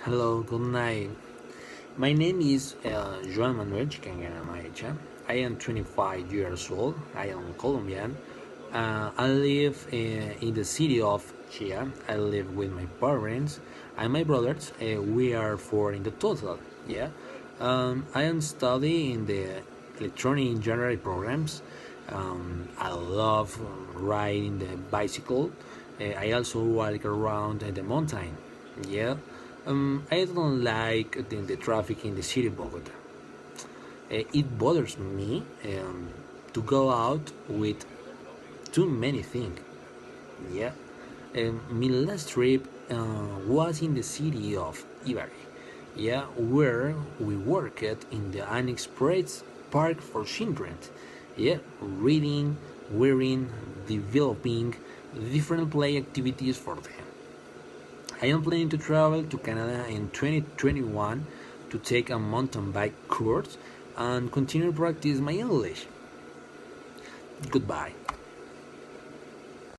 Hello, good night. My name is Joan Manuel Chicangana Maheca. I am 25 years old. I am Colombian. I live in the city of Chia. I live with my parents and my brothers. We are four in the total. Yeah. I am studying the electronic engineering programs. I love riding the bicycle. I also walk around the mountain. Yeah. I don't like the traffic in the city of Bogota. It bothers me to go out with too many things. Yeah. My last trip was in the city of Ibague. Yeah, where we worked in the unexpressed park for children. Yeah, reading, wearing, developing different play activities for them. I am planning to travel to Canada in 2021 to take a mountain bike course and continue to practice my English. Goodbye.